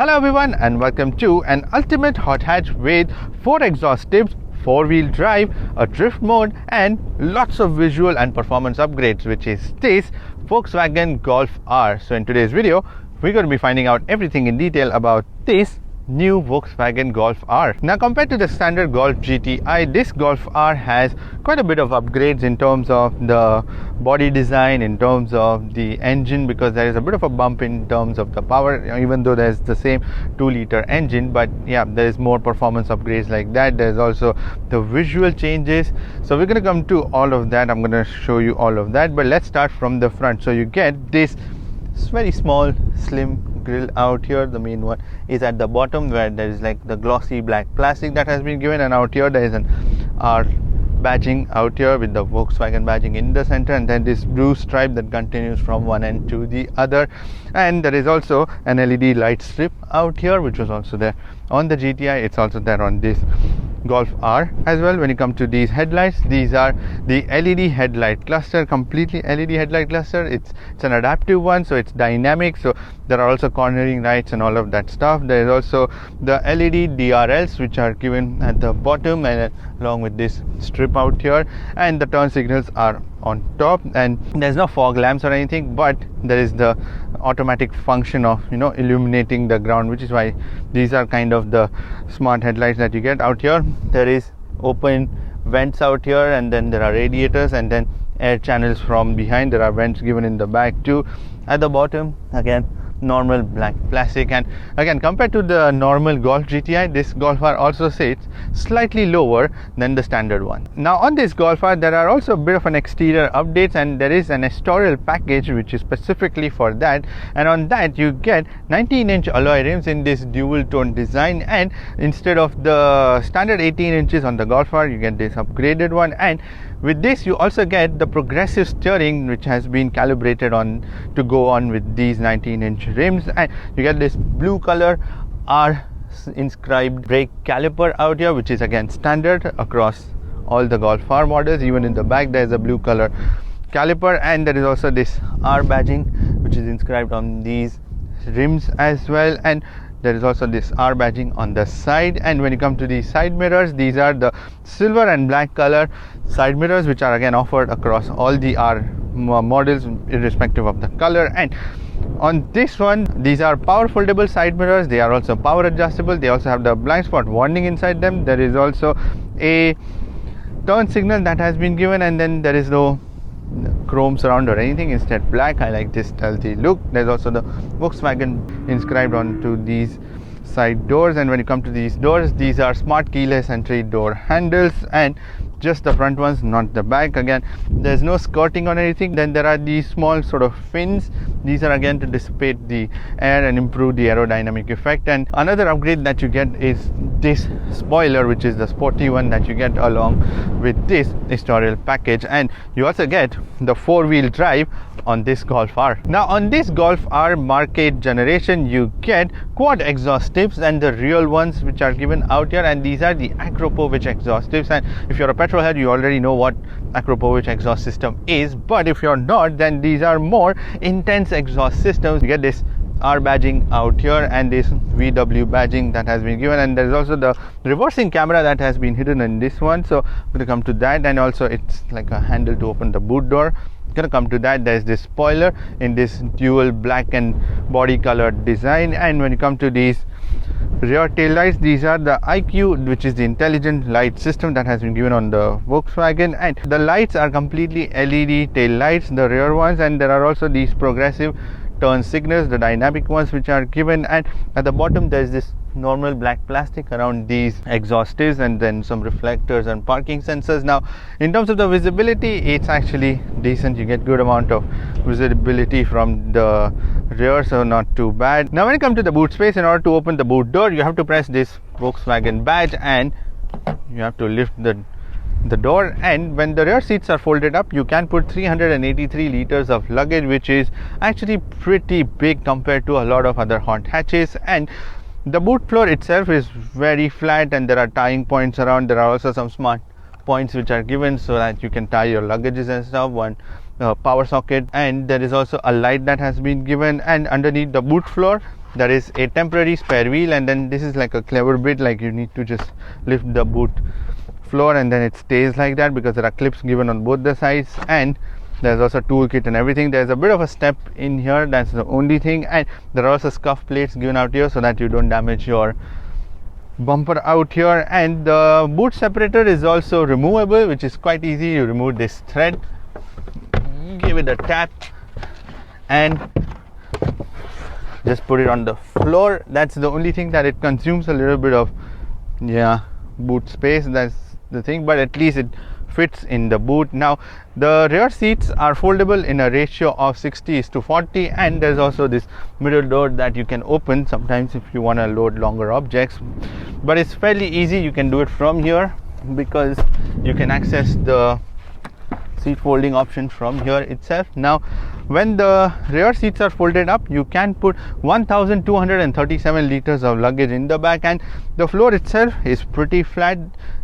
Hello everyone and welcome to an ultimate hot hatch with 4 exhaust tips, 4-wheel drive, a drift mode and lots of visual and performance upgrades, which is this Volkswagen Golf R. So in today's video we're going to be finding out everything in detail about this new Volkswagen Golf R. Now, compared to the standard Golf GTI, this Golf R has quite a bit of upgrades in terms of the body design, in terms of the engine, because there is a bit of a bump in terms of the power, even though there's the same 2-liter engine. But yeah, there is more performance upgrades like that. There's also the visual changes. So we're going to come to all of that. I'm going to show you all of that, but let's start from the front. So you get this very small slim grill out here. The main one is at the bottom, where there is like the glossy black plastic that has been given, and out here there is an R badging out here with the Volkswagen badging in the center, and then this blue stripe that continues from one end to the other. And there is also an LED light strip out here, which was also there on the GTI. It's also there on this Golf R as well. When you come to these headlights, these are the LED headlight cluster, completely LED headlight cluster. It's an adaptive one, so it's dynamic. So there are also cornering lights and all of that stuff. There is also the LED DRLs, which are given at the bottom and along with this strip out here, and the turn signals are on top, and there's no fog lamps or anything, but there is the automatic function of illuminating the ground, which is why these are kind of the smart headlights that you get out here. There is open vents out here, and then there are radiators and then air channels from behind. There are vents given in the back too. At the bottom, again, normal black plastic, and again, compared to the normal Golf GTI, this Golf R also sits slightly lower than the standard one. Now on this Golf R, there are also a bit of an exterior updates, and there is an editorial package which is specifically for that, and on that you get 19-inch alloy rims in this dual tone design, and instead of the standard 18 inches on the Golf R, you get this upgraded one. And with this you also get the progressive steering, which has been calibrated on to go on with these 19-inch rims, and you get this blue color R inscribed brake caliper out here, which is again standard across all the Golf R models. Even in the back there is a blue color caliper, and there is also this R badging which is inscribed on these rims as well, and there is also this R badging on the side. And when you come to the side mirrors, these are the silver and black color side mirrors, which are again offered across all the R models irrespective of the color. And on this one, these are power foldable side mirrors. They are also power adjustable. They also have the blind spot warning inside them. There is also a turn signal that has been given, and then there is no chrome surround or anything, instead black. I like this stealthy look. There's also the Volkswagen inscribed onto these side doors, and when you come to these doors, these are smart keyless entry door handles, and just the front ones, not the back. Again, there's no skirting on anything. Then there are these small sort of fins. These are again to dissipate the air and improve the aerodynamic effect. And another upgrade that you get is this spoiler, which is the sporty one that you get along with this editorial package. And you also get the 4-wheel drive on this Golf R. Now on this Golf R market generation, you get quad exhaust tips, and the real ones which are given out here, and these are the Akropovich exhaust tips. And if you're a petrol head, you already know what Akropovich exhaust system is, but if you're not, then these are more intense exhaust systems. You get this R badging out here and this VW badging that has been given, and there's also the reversing camera that has been hidden in this one. So I'm going to come to that, and also it's like a handle to open the boot door. Going to come to that. There's this spoiler in this dual black and body colored design, and when you come to these rear tail lights, these are the IQ, which is the intelligent light system that has been given on the Volkswagen, and the lights are completely LED tail lights, the rear ones, and there are also these progressive turn signals, the dynamic ones, which are given. And at the bottom there's this normal black plastic around these exhaust tips, and then some reflectors and parking sensors. Now in terms of the visibility, it's actually decent. You get good amount of visibility from the rear, so not too bad. Now when you come to the boot space, in order to open the boot door, you have to press this Volkswagen badge and you have to lift the door, and when the rear seats are folded up, you can put 383 liters of luggage, which is actually pretty big compared to a lot of other hot hatches. And the boot floor itself is very flat, and there are tying points around. There are also some smart points which are given so that you can tie your luggages and stuff. One power socket, and there is also a light that has been given. And underneath the boot floor, there is a temporary spare wheel, and then this is like a clever bit, like you need to just lift the boot floor and then it stays like that because there are clips given on both the sides, and there's also toolkit and everything. There's a bit of a step in here, that's the only thing, and there are also scuff plates given out here so that you don't damage your bumper out here. And the boot separator is also removable, which is quite easy. You remove this thread, give it a tap and just put it on the floor. That's the only thing that it consumes a little bit of boot space, that's the thing, but at least it fits in the boot. Now the rear seats are foldable in a ratio of 60:40, and there's also this middle door that you can open sometimes if you want to load longer objects, but it's fairly easy. You can do it from here because you can access the seat folding option from here itself. Now when the rear seats are folded up, you can put 1237 liters of luggage in the back, and the floor itself is pretty flat.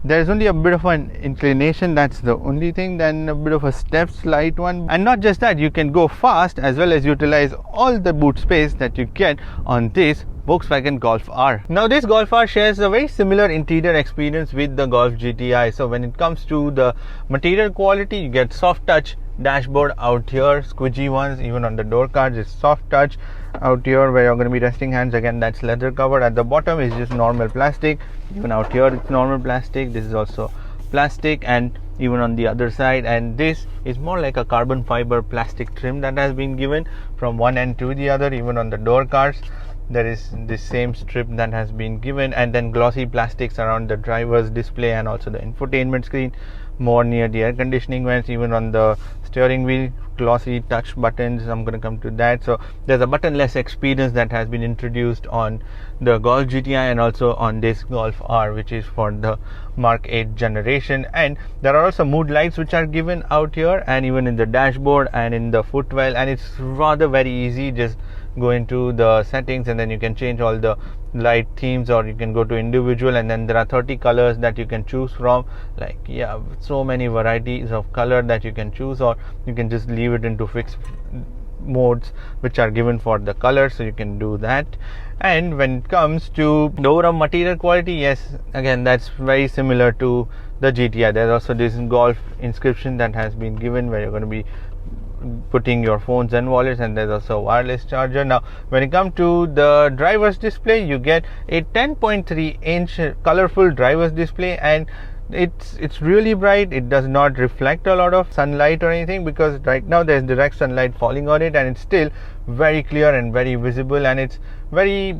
There's only a bit of an inclination, that's the only thing, then a bit of a step, slight one. And not just that, you can go fast as well as utilize all the boot space that you get on this Volkswagen Golf R. Now this Golf R shares a very similar interior experience with the Golf GTI. So when it comes to the material quality, you get soft touch dashboard out here, squidgy ones, even on the door cards is soft touch out here where you're going to be resting hands. Again, that's leather covered. At the bottom is just normal plastic, even out here it's normal plastic. This is also plastic, and even on the other side, and this is more like a carbon fiber plastic trim that has been given from one end to the other. Even on the door cards there is this same strip that has been given, and then glossy plastics around the driver's display and also the infotainment screen, more near the air conditioning vents. Even on the steering wheel, glossy touch buttons. I'm going to come to that. So there's a buttonless experience that has been introduced on the Golf GTI and also on this Golf R, which is for the Mark 8 generation. And there are also mood lights which are given out here, and even in the dashboard and in the footwell, and it's rather very easy. Just go into the settings and then you can change all the light themes, or you can go to individual, and then there are 30 colors that you can choose from. Like so many varieties of color that you can choose, or you can just leave it into fixed modes which are given for the color, so you can do that. And when it comes to the overall material quality, yes, again that's very similar to the GTI. There's also this Golf inscription that has been given where you're going to be putting your phones and wallets, and there's also a wireless charger. Now when it comes to the driver's display, you get a 10.3 inch colorful driver's display, and it's really bright. It does not reflect a lot of sunlight or anything because right now there's direct sunlight falling on it, and it's still very clear and very visible, and it's very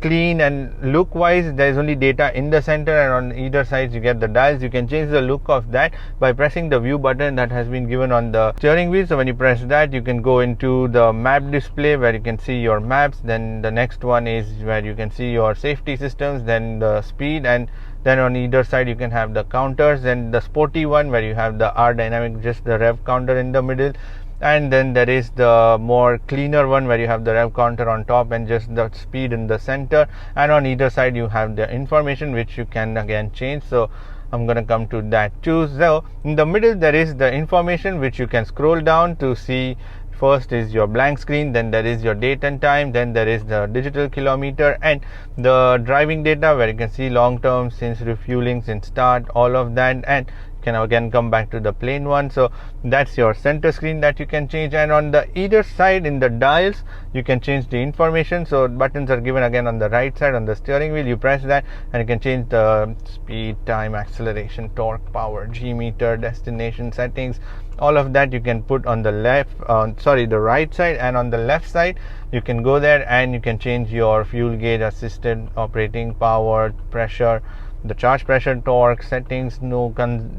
clean. And look wise, there's only data in the center, and on either side you get the dials. You can change the look of that by pressing the view button that has been given on the steering wheel. So when you press that, you can go into the map display where you can see your maps. Then the next one is where you can see your safety systems, then the speed, and then on either side you can have the counters. Then the sporty one where you have the R dynamic, just the rev counter in the middle. And then there is the more cleaner one where you have the rev counter on top and just the speed in the center, and on either side you have the information which you can again change. So I'm going to come to that too. So in the middle there is the information which you can scroll down to see. First is your blank screen, then there is your date and time, then there is the digital kilometer and the driving data where you can see long term, since refueling, since start, all of that, and can again come back to the plain one. So that's your center screen that you can change, and on the either side in the dials you can change the information. So buttons are given again on the right side on the steering wheel. You press that and you can change the speed, time, acceleration, torque, power, G meter, destination settings. All of that you can put on the the right side, and on the left side you can go there and you can change your fuel gauge, assisted operating, power, pressure, the charge pressure, torque settings,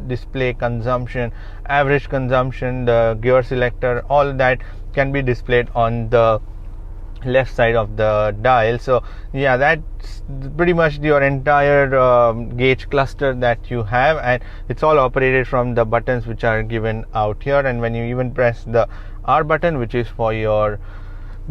display consumption, average consumption, the gear selector. All that can be displayed on the left side of the dial. So that's pretty much your entire gauge cluster that you have, and it's all operated from the buttons which are given out here. And when you even press the R button, which is for your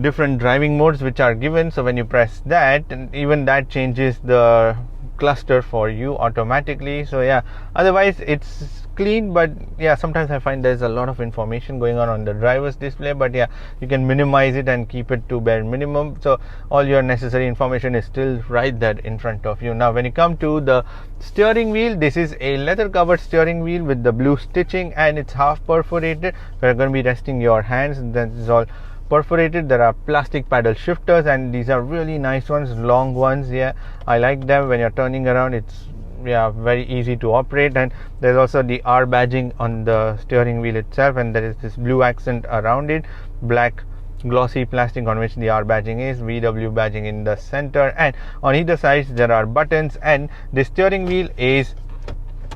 different driving modes which are given, so when you press that, and even that changes the cluster for you automatically. So otherwise it's clean, but yeah, sometimes I find there's a lot of information going on the driver's display, but yeah, you can minimize it and keep it to bare minimum, so all your necessary information is still right there in front of you. Now when you come to the steering wheel, this is a leather covered steering wheel with the blue stitching, and it's half perforated where you're going to be resting your hands. That is all perforated. There are plastic paddle shifters, and these are really nice ones, long ones. Yeah, I like them. When you're turning around, it's very easy to operate. And there's also the R badging on the steering wheel itself, and there is this blue accent around it, black glossy plastic on which the R badging is, VW badging in the center, and on either side there are buttons. And the steering wheel is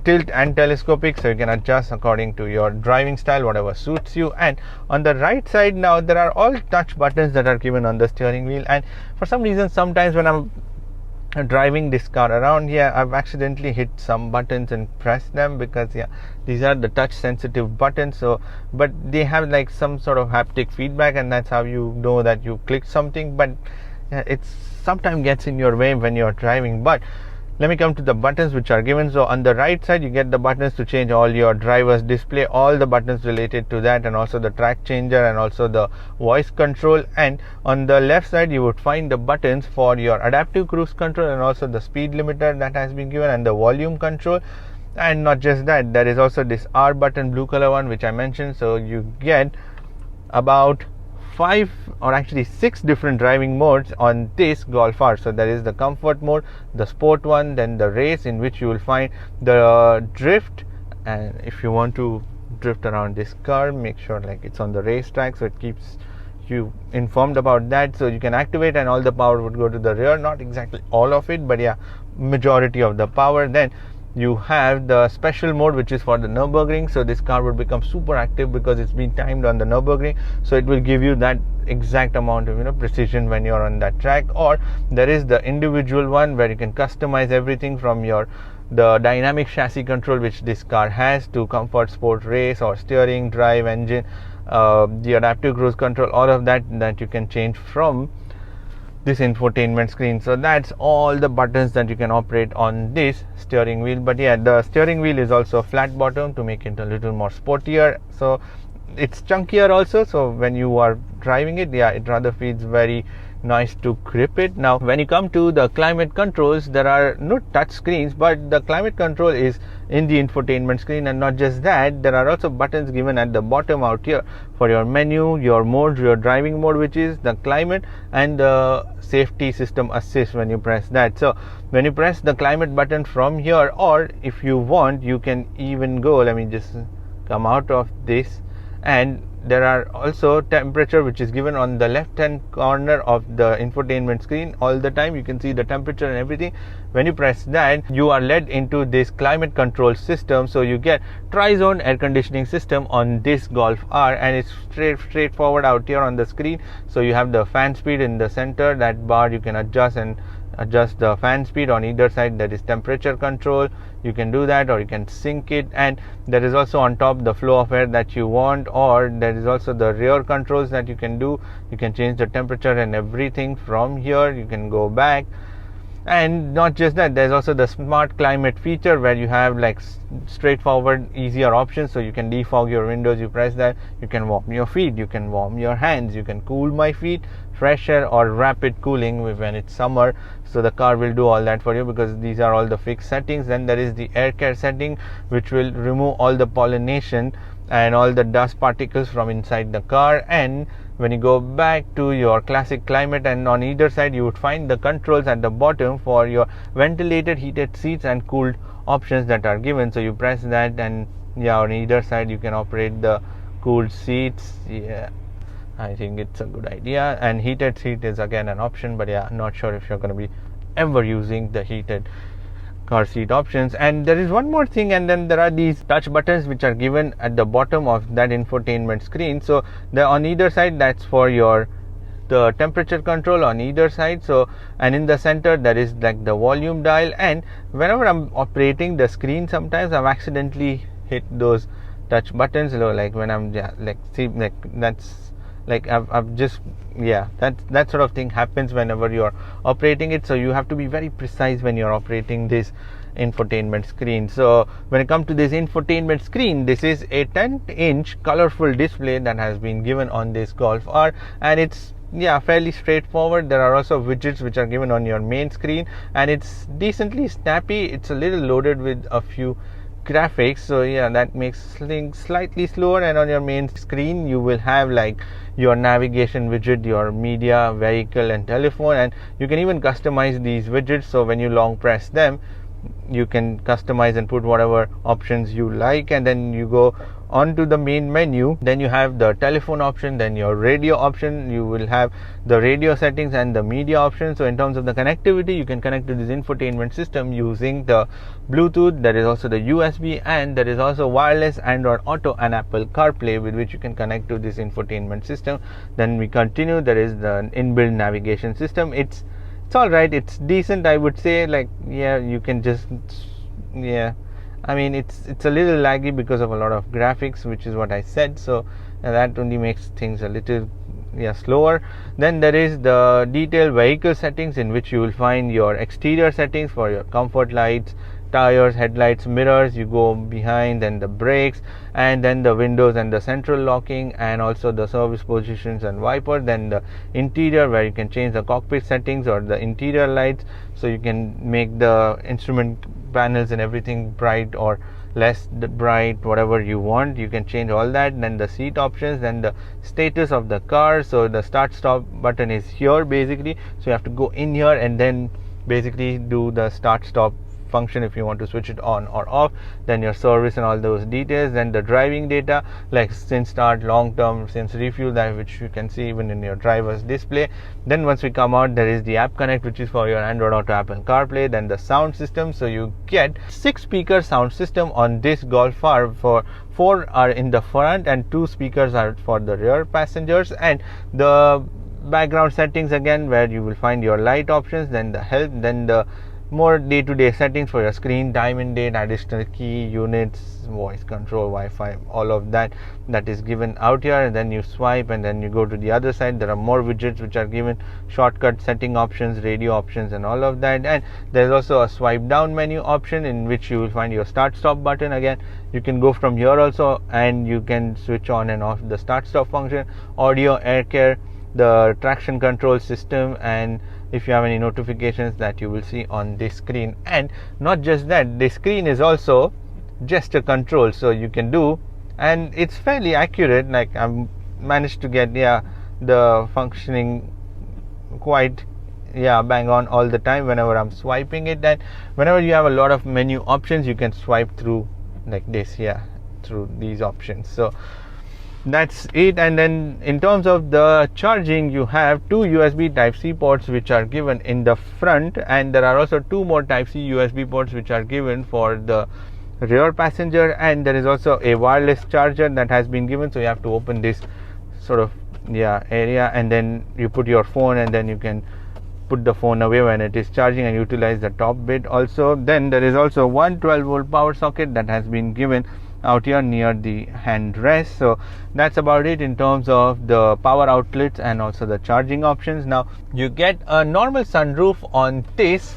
tilt and telescopic, so you can adjust according to your driving style, whatever suits you. And on the right side now, there are all touch buttons that are given on the steering wheel, and for some reason sometimes when I'm driving this car around here, I've accidentally hit some buttons and pressed them, because these are the touch sensitive buttons, so but they have like some sort of haptic feedback, and that's how you know that you clicked something. But it sometimes gets in your way when you're driving. But let me come to the buttons which are given. So on the right side, you get the buttons to change all your driver's display, all the buttons related to that, and also the track changer and also the voice control. And on the left side, you would find the buttons for your adaptive cruise control and also the speed limiter that has been given, and the volume control. And not just that, there is also this R button, blue color one, which I mentioned. So you get about 5 or actually 6 different driving modes on this Golf R. So there is the comfort mode, the sport one, then the race, in which you will find the drift. And if you want to drift around this car, make sure like it's on the racetrack, so it keeps you informed about that. So you can activate, and all the power would go to the rear, not exactly all of it, but majority of the power. Then you have the special mode, which is for the Nürburgring. So this car will become super active because it's been timed on the Nürburgring, so it will give you that exact amount of precision when you're on that track. Or there is the individual one where you can customize everything from the dynamic chassis control which this car has, to comfort, sport, race, or steering, drive, engine, the adaptive cruise control, all of that you can change from this infotainment screen. So that's all the buttons that you can operate on this steering wheel. But the steering wheel is also flat bottom to make it a little more sportier, so it's chunkier also, so when you are driving it, it rather feels very nice to grip it. Now when you come to the climate controls, there are no touch screens, but the climate control is in the infotainment screen. And not just that, there are also buttons given at the bottom out here for your menu, your modes, your driving mode, which is the climate, and the safety system assist when you press that. So when you press the climate button from here, or if you want, you can even go, let me just come out of this, and there are also temperature, which is given on the left hand corner of the infotainment screen. All the time you can see the temperature and everything. When you press that, you are led into this climate control system. So you get tri-zone air conditioning system on this Golf R, and it's straightforward out here on the screen. So you have the fan speed in the center, that bar you can adjust the fan speed. On either side there is temperature control, you can do that, or you can sync it. And there is also on top the flow of air that you want, or there is also the rear controls that you can do. You can change the temperature and everything from here. You can go back. And not just that, there's also the smart climate feature where you have like straightforward, easier options. So you can defog your windows, you press that, you can warm your feet, you can warm your hands, you can cool my feet, fresh air, or rapid cooling when it's summer. So the car will do all that for you, because these are all the fixed settings. Then there is the air care setting, which will remove all the pollination and all the dust particles from inside the car. And when you go back to your classic climate, and on either side you would find the controls at the bottom for your ventilated, heated seats and cooled options that are given. So you press that, and on either side you can operate the cooled seats. I think it's a good idea. And heated seat is again an option, but not sure if you're going to be ever using the heated car seat options. And there is one more thing, and then there are these touch buttons which are given at the bottom of that infotainment screen. So they're on either side, that's for the temperature control on either side. So, and in the center there is like the volume dial. And whenever I'm operating the screen, sometimes I've accidentally hit those touch buttons, like when I'm that's like I've just that sort of thing happens whenever you're operating it. So you have to be very precise when you're operating this infotainment screen. So when it comes to this infotainment screen, this is a 10-inch colorful display that has been given on this Golf R, and it's fairly straightforward. There are also widgets which are given on your main screen, and it's decently snappy. It's a little loaded with a few graphics, so that makes things slightly slower. And on your main screen you will have like your navigation widget, your media, vehicle and telephone, and you can even customize these widgets. So when you long press them, you can customize and put whatever options you like. And then you go onto the main menu, then you have the telephone option, then your radio option. You will have the radio settings and the media option. So in terms of the connectivity, you can connect to this infotainment system using the Bluetooth. There is also the USB, and there is also wireless Android Auto and Apple CarPlay, with which you can connect to this infotainment system. Then we continue. There is the inbuilt navigation system. It's all right. It's decent, I would say. Like you can just I mean, it's a little laggy because of a lot of graphics, which is what I said. So that only makes things a little slower. Then there is the detailed vehicle settings, in which you will find your exterior settings for your comfort lights, tires, headlights, mirrors. You go behind, then the brakes, and then the windows and the central locking, and also the service positions and wiper. Then the interior, where you can change the cockpit settings or the interior lights, so you can make the instrument panels and everything bright or less bright, whatever you want. You can change all that. Then the seat options, then the status of the car. So the start stop button is here basically, so you have to go in here and then basically do the start stop function if you want to switch it on or off. Then your service and all those details. Then the driving data, like since start, long term, since refuel, that which you can see even in your driver's display. Then once we come out, there is the app connect, which is for your Android Auto, Apple CarPlay. Then the sound system, so you get 6-speaker sound system on this Golf R. For 4 are in the front and 2 speakers are for the rear passengers. And the background settings again, where you will find your light options, then the help, then the more day-to-day settings for your screen, time and date, additional key units, voice control, Wi-Fi, all of that is given out here. And then you swipe and then you go to the other side. There are more widgets which are given, shortcut setting options, radio options and all of that. And there's also a swipe down menu option, in which you will find your start stop button. Again, you can go from here also, and you can switch on and off the start stop function, audio, air care, the traction control system, and if you have any notifications that you will see on this screen. And not just that, this screen is also gesture control, so you can do, and it's fairly accurate. Like I've managed to get the functioning quite bang on all the time whenever I'm swiping it. And whenever you have a lot of menu options, you can swipe through like this through these options. So that's it. And then in terms of the charging, you have 2 USB Type-C ports which are given in the front, and there are also 2 more Type-C USB ports which are given for the rear passenger. And there is also a wireless charger that has been given, so you have to open this sort of area, and then you put your phone, and then you can put the phone away when it is charging and utilize the top bit also. Then there is also one 12-volt power socket that has been given out here near the handrest. So that's about it in terms of the power outlets and also the charging options. Now you get a normal sunroof on this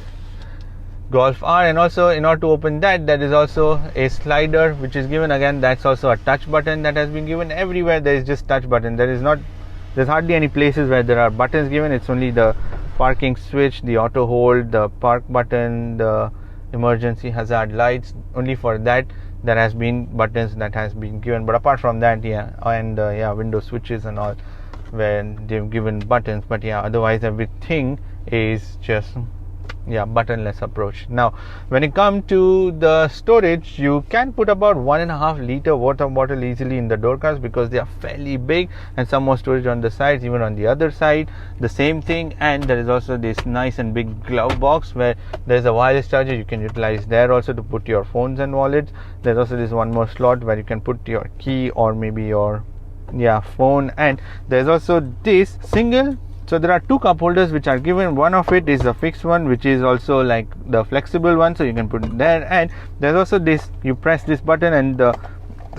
Golf R, and also in order to open that, there is also a slider which is given. Again, that's also a touch button that has been given. Everywhere there is just touch button. There's hardly any places where there are buttons given. It's only the parking switch, the auto hold, the park button, the emergency hazard lights. Only for that there has been buttons that has been given. But apart from that, and window switches and all, where they've given buttons. But otherwise everything is just buttonless approach. Now when it comes to the storage, you can put about 1.5 liter water bottle easily in the door cards, because they are fairly big, and some more storage on the sides, even on the other side the same thing. And there is also this nice and big glove box where there is a wireless charger you can utilize there also to put your phones and wallets. There's also this one more slot where you can put your key or maybe your phone. And there's also this single, so there are 2 cup holders which are given. One of it is a fixed one, which is also like the flexible one, so you can put it there. And there's also this, you press this button and the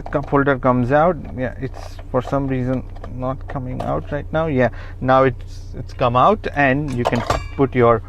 cup holder comes out. It's for some reason not coming out right now. Now it's come out, and you can put your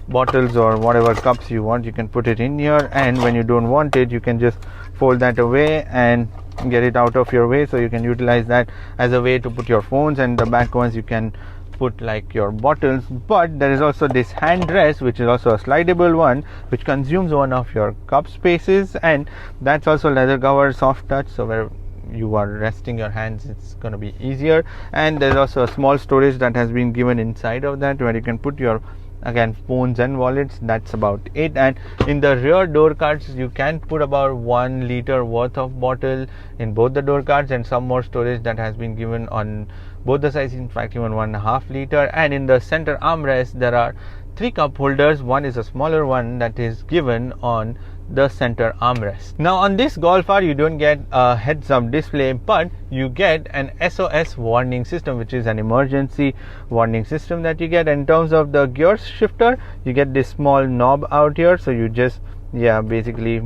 bottles or whatever cups you want, you can put it in here, and when you don't want it, you can just fold that away and get it out of your way. So you can utilize that as a way to put your phones, and the back ones you can put like your bottles. But there is also this hand rest, which is also a slidable one, which consumes one of your cup spaces, and that's also leather cover, soft touch, so where you are resting your hands, it's going to be easier. And there's also a small storage that has been given inside of that, where you can put your, again, phones and wallets. That's about it. And in the rear door cards, you can put about 1 liter worth of bottle in both the door cards, and some more storage that has been given on both the sides, in fact even 1.5 liter. And in the center armrest, there are 3 cup holders. One is a smaller one that is given on the center armrest. Now on this Golf R, you don't get a heads up display, but you get an SOS warning system, which is an emergency warning system that you get. In terms of the gear shifter, you get this small knob out here, so you just basically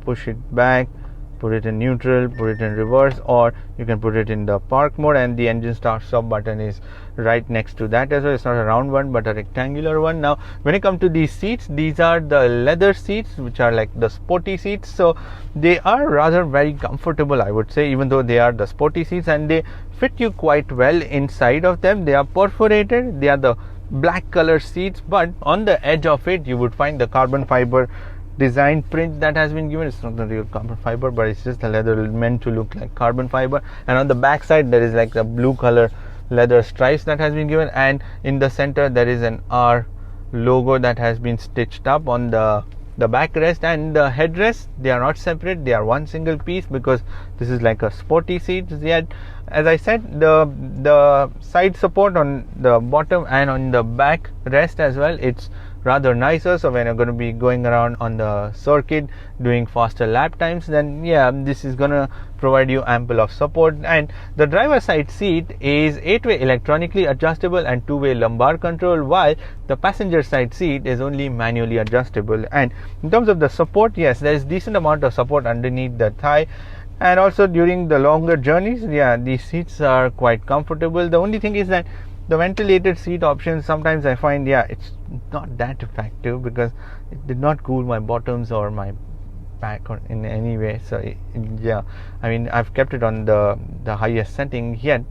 push it back, put it in neutral, put it in reverse, or you can put it in the park mode, and the engine start stop button is right next to that as well. It's not a round one but a rectangular one. Now when it comes to these seats, these are the leather seats, which are like the sporty seats, so they are rather very comfortable, I would say, even though they are the sporty seats, and they fit you quite well inside of them. They are perforated, they are the black color seats, but on the edge of it you would find the carbon fiber design print that has been given. It's not the real carbon fiber, but it's just the leather meant to look like carbon fiber. And on the back side, there is like a blue color leather stripes that has been given, and in the center there is an R logo that has been stitched up on the backrest. And the headrest, they are not separate, they are one single piece, because this is like a sporty seat. Yet, as I said, the side support on the bottom and on the back rest as well, it's rather nicer. So when you're going to be going around on the circuit doing faster lap times, then this is going to provide you ample of support. And the driver's side seat is 8-way electronically adjustable and 2-way lumbar control, while the passenger side seat is only manually adjustable. And in terms of the support, yes, there is decent amount of support underneath the thigh, and also during the longer journeys, these seats are quite comfortable. The only thing is that the ventilated seat option, sometimes I find it's not that effective, because it did not cool my bottoms or my back or in any way. So I mean, I've kept it on the highest setting, yet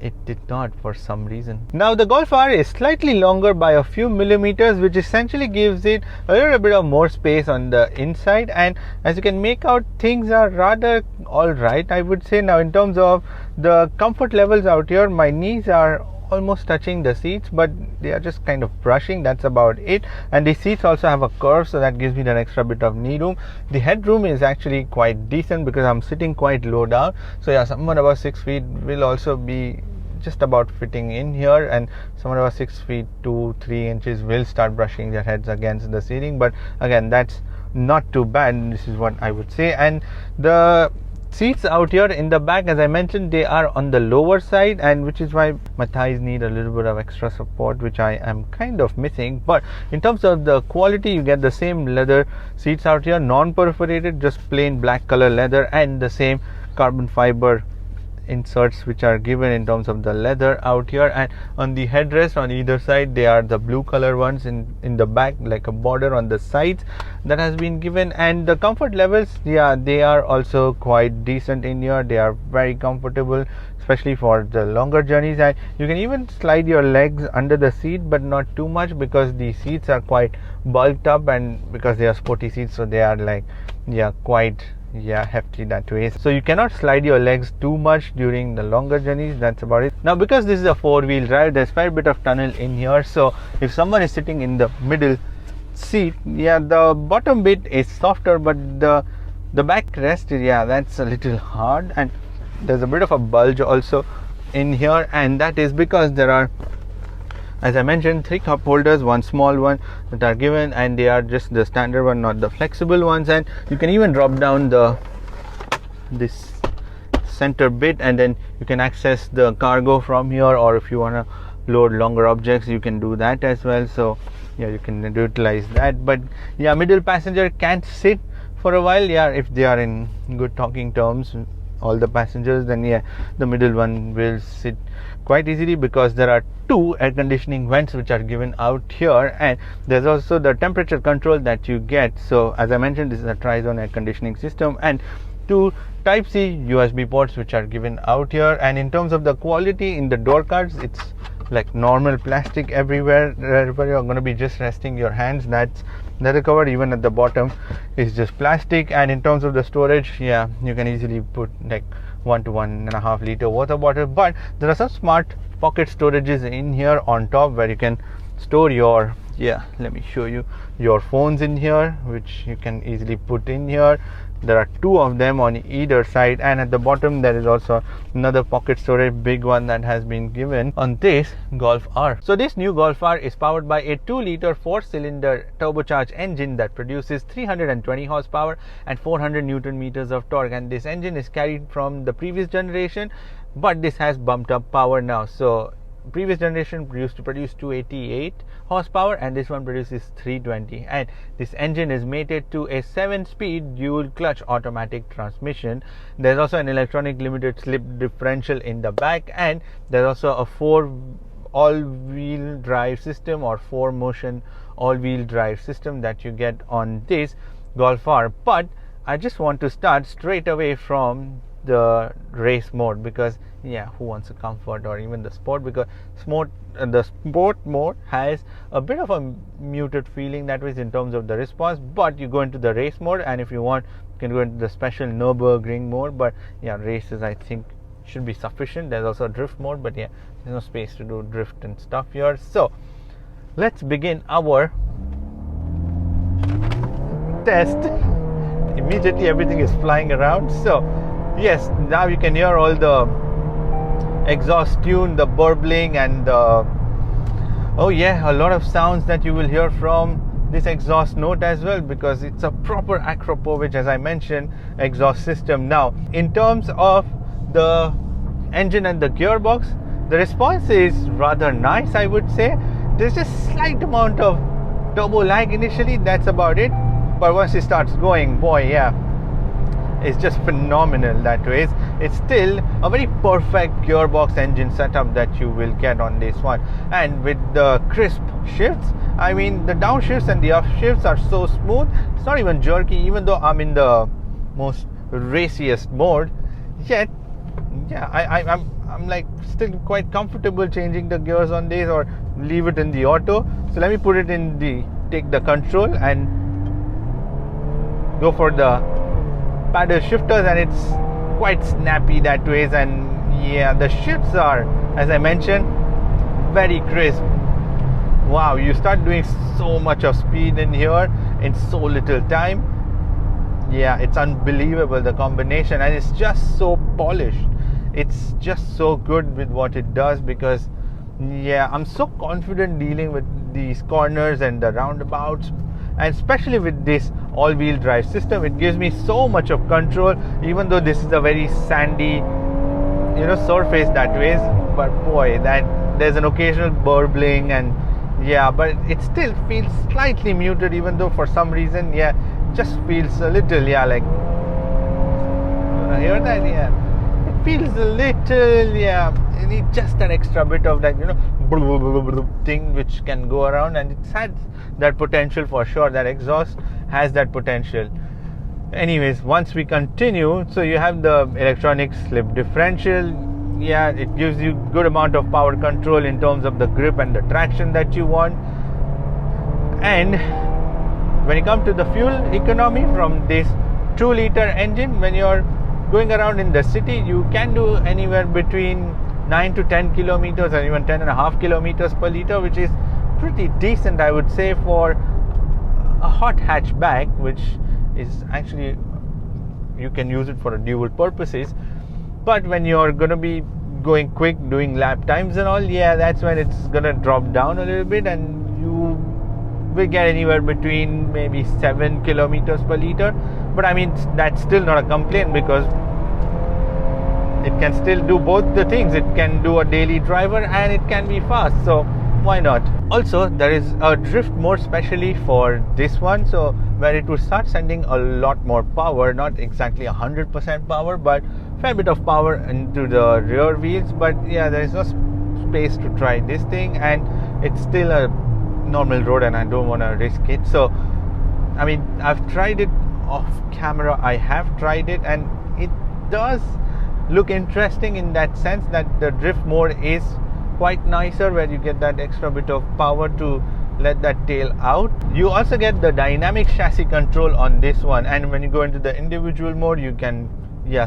it did not for some reason. Now the Golf R is slightly longer by a few millimeters, which essentially gives it a little bit of more space on the inside, and as you can make out, things are rather alright, I would say. Now in terms of the comfort levels out here, my knees are almost touching the seats, but they are just kind of brushing, that's about it. And the seats also have a curve, so that gives me that extra bit of knee room. The headroom is actually quite decent, because I'm sitting quite low down, so someone about 6 feet will also be just about fitting in here, and someone about 6 feet 2-3 inches will start brushing their heads against the ceiling. But again, that's not too bad, this is what I would say. And the seats out here in the back, as I mentioned, they are on the lower side, and which is why my thighs need a little bit of extra support, which I am kind of missing. But in terms of the quality, you get the same leather seats out here, non-perforated, just plain black color leather, and the same carbon fiber inserts which are given in terms of the leather out here. And on the headrest on either side, they are the blue color ones in the back, like a border on the sides that has been given. And the comfort levels, they are also quite decent in here. They are very comfortable, especially for the longer journeys. And you can even slide your legs under the seat, but not too much, because the seats are quite bulked up, and because they are sporty seats, so they are like quite hefty that way. So you cannot slide your legs too much during the longer journeys. That's about it. Now because this is a 4-wheel drive, there's quite a bit of tunnel in here, so if someone is sitting in the middle seat, the bottom bit is softer, but the backrest, that's a little hard, and there's a bit of a bulge also in here, and that is because there are, as I mentioned, 3 cup holders, one small one that are given, and they are just the standard one, not the flexible ones. And you can even drop down this center bit, and then you can access the cargo from here, or if you want to load longer objects, you can do that as well. So you can utilize that. But middle passenger can sit for a while, if they are in good talking terms all the passengers, then yeah, the middle one will sit quite easily, because there are two air conditioning vents which are given out here, and there's also the temperature control that you get. So as I mentioned, this is a tri-zone air conditioning system, and two Type-C USB ports which are given out here. And in terms of the quality, in the door cards, it's like normal plastic everywhere. Wherever you're going to be just resting your hands, that's leather covered. Even at the bottom is just plastic. And in terms of the storage, yeah, you can easily put like 1 to 1.5 liter water bottle. But there are some smart pocket storages in here on top where you can store your, yeah, let me show you, your phones in here, which you can easily put in here. There are two of them on either side, and at the bottom there is also another pocket storage, big one, that has been given on this Golf R. So this new Golf R is powered by a 2-liter 4-cylinder turbocharged engine that produces 320 horsepower and 400 Newton meters of torque, and this engine is carried from the previous generation, but this has bumped up power now. So previous generation used to produce 288 horsepower, and this one produces 320, and this engine is mated to a 7-speed dual clutch automatic transmission. There's also an electronic limited slip differential in the back, and there's also a 4 all-wheel drive system, or 4-motion all-wheel drive system that you get on this Golf R. But I just want to start straight away from the race mode, because yeah, who wants a comfort or even the sport, because the sport mode has a bit of a muted feeling that way in terms of the response. But you go into the race mode, and if you want, you can go into the special Nürburgring mode. But yeah, races I think should be sufficient. There's also a drift mode, but yeah, there's no space to do drift and stuff here. So let's begin our test. Immediately everything is flying around. So yes, now you can hear all the exhaust tune, the burbling, and oh yeah, a lot of sounds that you will hear from this exhaust note as well, because it's a proper Acropovich, as I mentioned, exhaust system. Now in terms of the engine and the gearbox, the response is rather nice, I would say. There's just slight amount of turbo lag initially, that's about it, but once it starts going, boy, yeah, it's just phenomenal that way. It's still a very perfect gearbox engine setup that you will get on this one. And with the crisp shifts, I mean, the downshifts and the upshifts are so smooth. It's not even jerky, even though I'm in the most raciest mode. Yet, yeah, I'm like still quite comfortable changing the gears on this, or leave it in the auto. So let me put it in the, take the control and go for the paddle shifters, and it's quite snappy that way. And yeah, the shifts are, as I mentioned, very crisp. Wow, you start doing so much of speed in here in so little time. Yeah, it's unbelievable, the combination, and it's just so polished. It's just so good with what it does, because yeah, I'm so confident dealing with these corners and the roundabouts, and especially with this all-wheel drive system. It gives me so much of control, even though this is a very sandy, you know, surface that way. But boy, that there's an occasional burbling, and yeah, but it still feels slightly muted, even though for some reason, yeah, just feels a little, yeah, like, you hear that? Yeah, it feels a little, yeah, you need just an extra bit of that, you know, thing which can go around, and it's had that potential for sure. That exhaust has that potential. Anyways, once we continue, so you have the electronic slip differential. Yeah, it gives you good amount of power control in terms of the grip and the traction that you want. And when you come to the fuel economy from this 2-liter engine, when you're going around in the city, you can do anywhere between 9 to 10 kilometers, or even 10.5 kilometers per liter, which is pretty decent, I would say, for a hot hatchback, which is actually, you can use it for dual purposes. But when you're going to be going quick, doing lap times and all, yeah, that's when it's going to drop down a little bit, and you will get anywhere between maybe 7 kilometers per liter. But I mean, that's still not a complaint, because it can still do both the things. It can do a daily driver and it can be fast, so why not? Also, there is a drift mode specially for this one, so where it will start sending a lot more power, not exactly 100% power, but fair bit of power into the rear wheels, but yeah, there is no space to try this thing, and it's still a normal road and I don't want to risk it. So I mean, I've tried it off camera, I have tried it, and it does look interesting in that sense that the drift mode is quite nicer, where you get that extra bit of power to let that tail out. You also get the dynamic chassis control on this one, and when you go into the individual mode, you can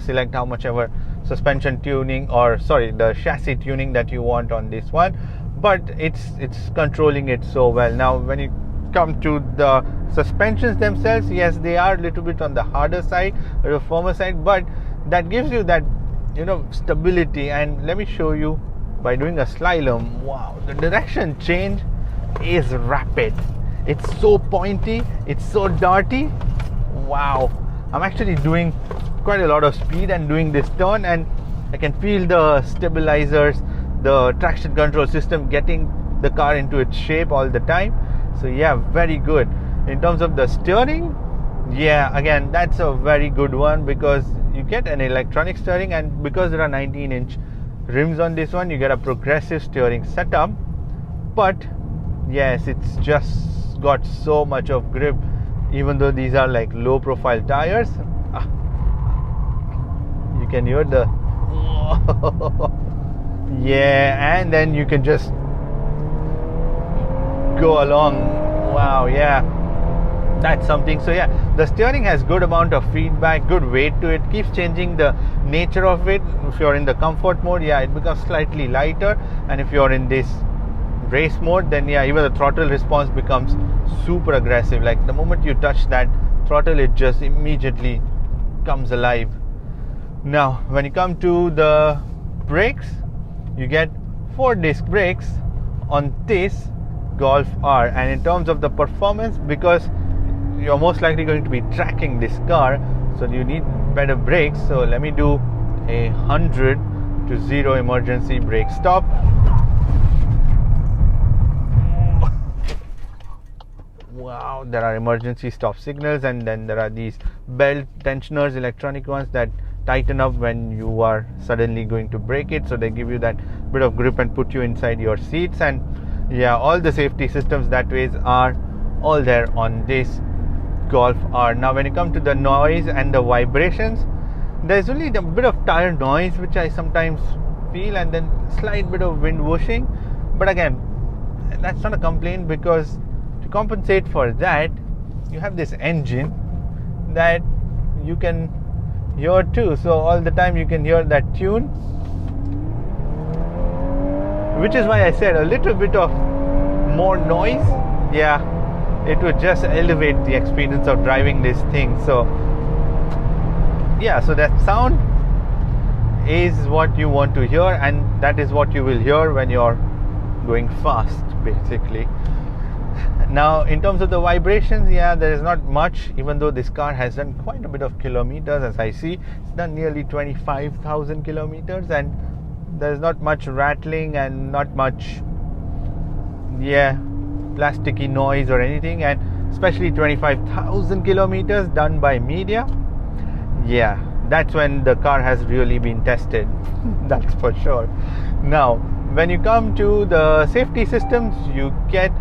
select how much ever suspension tuning, or sorry, the chassis tuning that you want on this one, but it's controlling it so well. Now when you come to the suspensions themselves, yes, they are a little bit on the harder side or the firmer side, but that gives you that, you know, stability. And let me show you by doing a slalom. Wow, the direction change is rapid. It's so pointy, it's so darty. Wow, I'm actually doing quite a lot of speed and doing this turn, and I can feel the stabilizers, the traction control system getting the car into its shape all the time. So yeah, very good. In terms of the steering, yeah, again, that's a very good one, because you get an electronic steering, and because there are 19-inch rims on this one, you get a progressive steering setup. But yes, it's just got so much of grip, even though these are like low profile tires. You can hear the yeah, and then you can just go along. Wow, yeah, that's something. So yeah, the steering has good amount of feedback, good weight to it, keeps changing the nature of it. If you're in the comfort mode, yeah, it becomes slightly lighter, and if you're in this race mode, then yeah, even the throttle response becomes super aggressive. Like the moment you touch that throttle, it just immediately comes alive. Now when you come to the brakes, you get 4-disc brakes on this Golf R, and in terms of the performance, because you're most likely going to be tracking this car, so you need better brakes. So let me do 100 to 0 emergency brake stop. Wow, there are emergency stop signals, and then there are these belt tensioners, electronic ones, that tighten up when you are suddenly going to brake it, so they give you that bit of grip and put you inside your seats. And yeah, all the safety systems that ways are all there on this Golf R. Now when you come to the noise and the vibrations, there's only a bit of tire noise which I sometimes feel, and then slight bit of wind whooshing, but again, that's not a complaint, because to compensate for that, you have this engine that you can hear too. So all the time you can hear that tune, which is why I said a little bit of more noise, yeah, it would just elevate the experience of driving this thing. So yeah, so that sound is what you want to hear, and that is what you will hear when you're going fast, basically. Now in terms of the vibrations, yeah, there is not much, even though this car has done quite a bit of kilometers. As I see, it's done nearly 25,000 kilometers, and there's not much rattling and not much plasticky noise or anything, and especially 25,000 kilometers done by media, yeah, that's when the car has really been tested. That's for sure. Now when you come to the safety systems, you get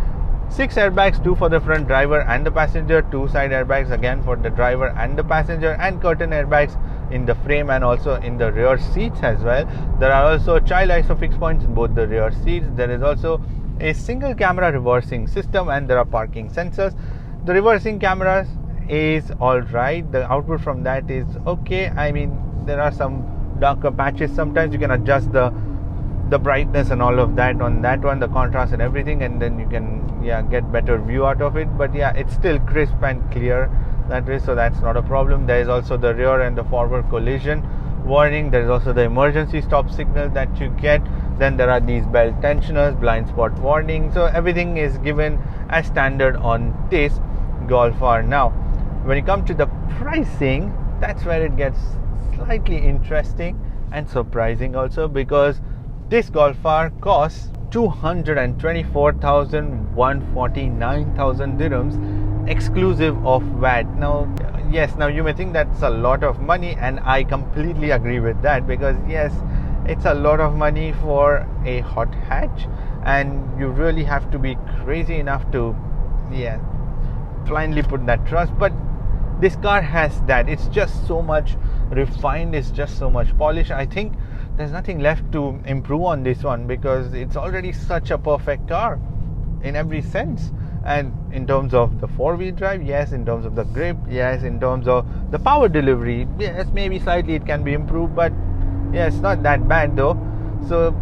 6 airbags, 2 for the front driver and the passenger, 2 side airbags again for the driver and the passenger, and curtain airbags in the frame and also in the rear seats as well. There are also child isofix points in both the rear seats. There is also a single camera reversing system, and there are parking sensors. The reversing cameras is alright, the output from that is okay. I mean, there are some darker patches. Sometimes you can adjust the brightness and all of that on that one, the contrast and everything, and then you can get better view out of it. But yeah, it's still crisp and clear that way, so that's not a problem. There is also the rear and the forward collision warning. There is also the emergency stop signal that you get. Then there are these belt tensioners, blind spot warning. So everything is given as standard on this Golf R. Now when you come to the pricing, that's where it gets slightly interesting and surprising also, because this Golf R costs 224,149,000 dirhams, exclusive of VAT. Now, yes, now you may think that's a lot of money, and I completely agree with that, because yes, it's a lot of money for a hot hatch, and you really have to be crazy enough to blindly put that trust. But this car has that. It's just so much refined, it's just so much polished. I think there's nothing left to improve on this one, because it's already such a perfect car in every sense. And in terms of the four-wheel drive, yes. In terms of the grip, yes. In terms of the power delivery, yes, maybe slightly it can be improved, but yeah, it's not that bad though. So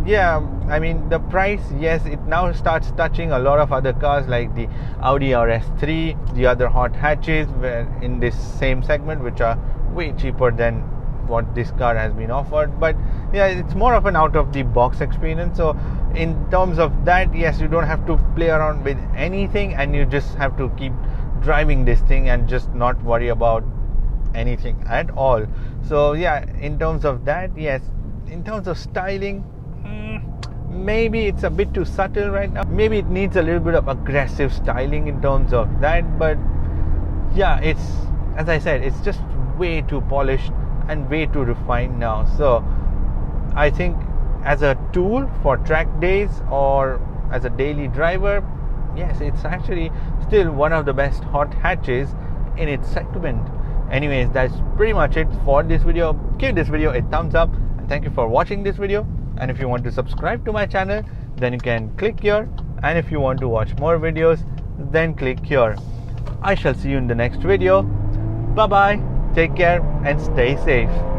yeah, I mean, the price, yes, it now starts touching a lot of other cars like the Audi RS3, the other hot hatches were in this same segment, which are way cheaper than what this car has been offered. But yeah, it's more of an out of the box experience. So in terms of that, yes, you don't have to play around with anything, and you just have to keep driving this thing and just not worry about anything at all. So yeah, in terms of that, yes. In terms of styling, maybe it's a bit too subtle right now. Maybe it needs a little bit of aggressive styling in terms of that. But yeah, it's, as I said, it's just way too polished and way too refined now. So I think as a tool for track days or as a daily driver, yes, it's actually still one of the best hot hatches in its segment. Anyways, that's pretty much it for this video. Give this video a thumbs up, and thank you for watching this video. And if you want to subscribe to my channel, then you can click here, and if you want to watch more videos, then click here. I shall see you in the next video. Bye bye, take care and stay safe.